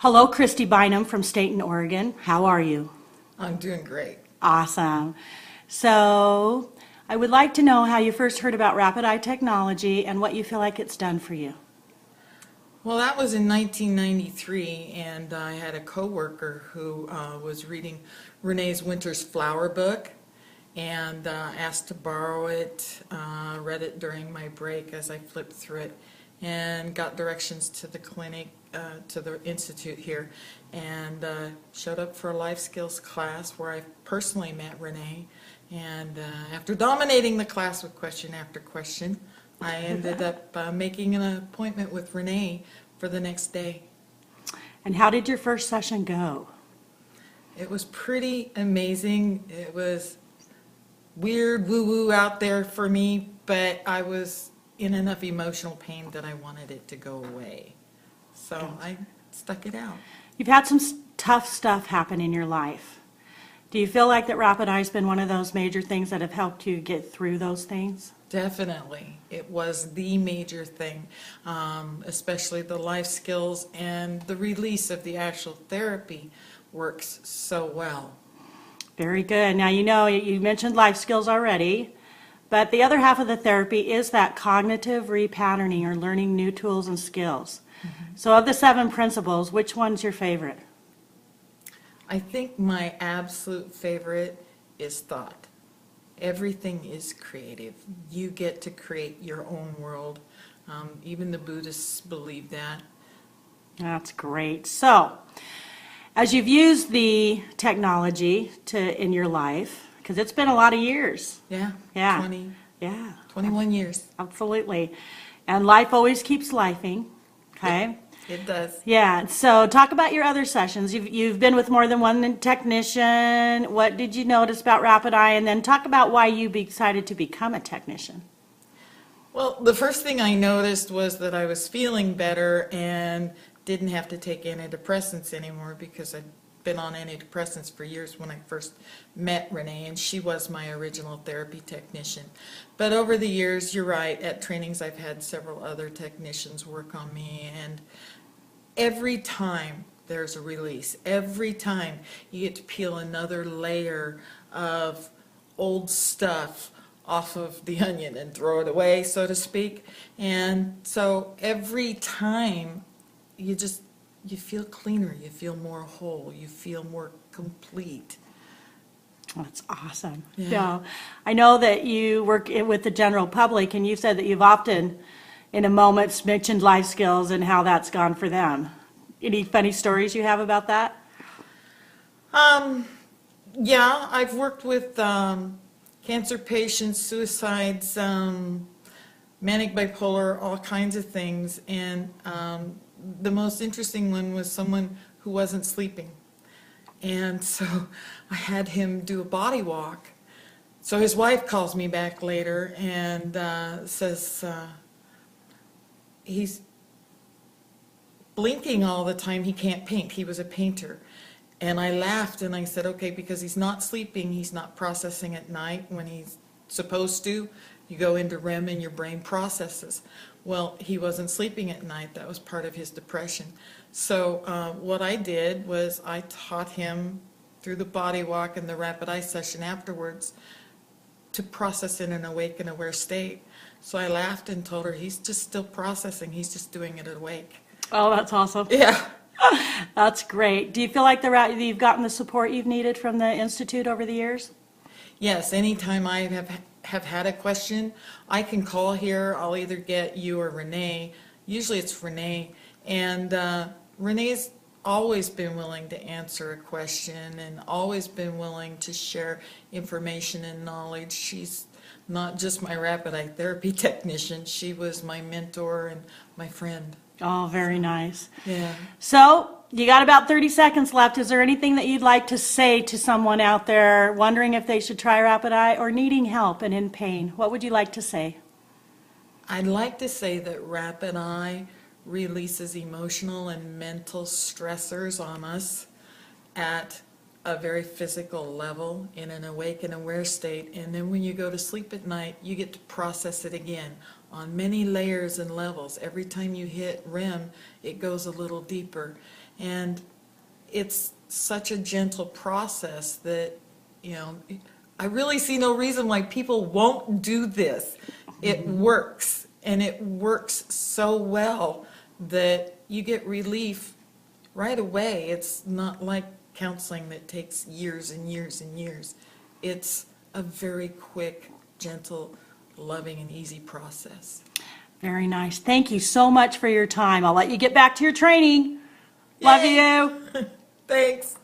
Hello, Christi Bynum from Staten, Oregon. How are you? I'm doing great. Awesome. So, I would like to know how you first heard about rapid eye technology and what you feel like it's done for you. Well, that was in 1993, and I had a coworker who was reading Renee's Winter's Flower book and asked to borrow it. Read it during my break as I flipped through it, and got directions to the clinic, to the institute here, and showed up for a life skills class where I personally met Renee. And after dominating the class with question after question, I ended up making an appointment with Renee for the next day. And how did your first session go? It was pretty amazing. It was weird, woo-woo out there for me, but I was in enough emotional pain that I wanted it to go away. So I stuck it out. You've had some tough stuff happen in your life. Do you feel like that rapid eye has been one of those major things that have helped you get through those things? Definitely. It was the major thing, especially the life skills and the release of the actual therapy works so well. Very good. Now, you mentioned life skills already, but the other half of the therapy is that cognitive repatterning or learning new tools and skills. Mm-hmm. So of the 7 principles, which one's your favorite? I think my absolute favorite is thought. Everything is creative. You get to create your own world. Even the Buddhists believe that. That's great. So, as you've used the technology in your life, because it's been a lot of years. Yeah. Yeah. 21 years. Absolutely. And life always keeps lifing. Okay. It does. Yeah. So talk about your other sessions. You've been with more than one technician. What did you notice about rapid eye? And then talk about why you decided to become a technician. Well, the first thing I noticed was that I was feeling better and didn't have to take antidepressants anymore, because I'd been on antidepressants for years when I first met Renee, and she was my original therapy technician. But over the years, you're right, at trainings I've had several other technicians work on me, and every time there's a release, every time you get to peel another layer of old stuff off of the onion and throw it away, so to speak. And so every time you feel cleaner, you feel more whole, you feel more complete. That's awesome. Yeah. So, I know that you work with the general public, and you've said that you've often, in a moment, mentioned life skills and how that's gone for them. Any funny stories you have about that? Yeah, I've worked with cancer patients, suicides, manic bipolar, all kinds of things, and the most interesting one was someone who wasn't sleeping. And so I had him do a body walk. So his wife calls me back later and says he's blinking all the time, he can't paint. He was a painter. And I laughed and I said, okay, because he's not sleeping, he's not processing at night when he's supposed to. You go into REM and your brain processes. Well, he wasn't sleeping at night. That was part of his depression. So what I did was I taught him through the body walk and the rapid eye session afterwards to process in an awake and aware state. So I laughed and told her he's just still processing. He's just doing it awake. Oh, that's awesome. Yeah. That's great. Do you feel like you've gotten the support you've needed from the Institute over the years? Yes, anytime I have had a question, I can call here. I'll either get you or Renee. Usually it's Renee. And Renee's always been willing to answer a question and always been willing to share information and knowledge. She's not just my rapid eye therapy technician. She was my mentor and my friend. Oh, very nice. Yeah. So, you got about 30 seconds left. Is there anything that you'd like to say to someone out there wondering if they should try rapid eye or needing help and in pain? What would you like to say? I'd like to say that rapid eye releases emotional and mental stressors on us at a very physical level in an awake and aware state, and then when you go to sleep at night, you get to process it again on many layers and levels. Every time you hit rim, it goes a little deeper. And it's such a gentle process that, you know, I really see no reason why people won't do this. It works, and it works so well that you get relief right away. It's not like counseling that takes years and years and years. It's a very quick, gentle, loving, and easy process. Very nice. Thank you so much for your time. I'll let you get back to your training. Love Yay. you. Thanks.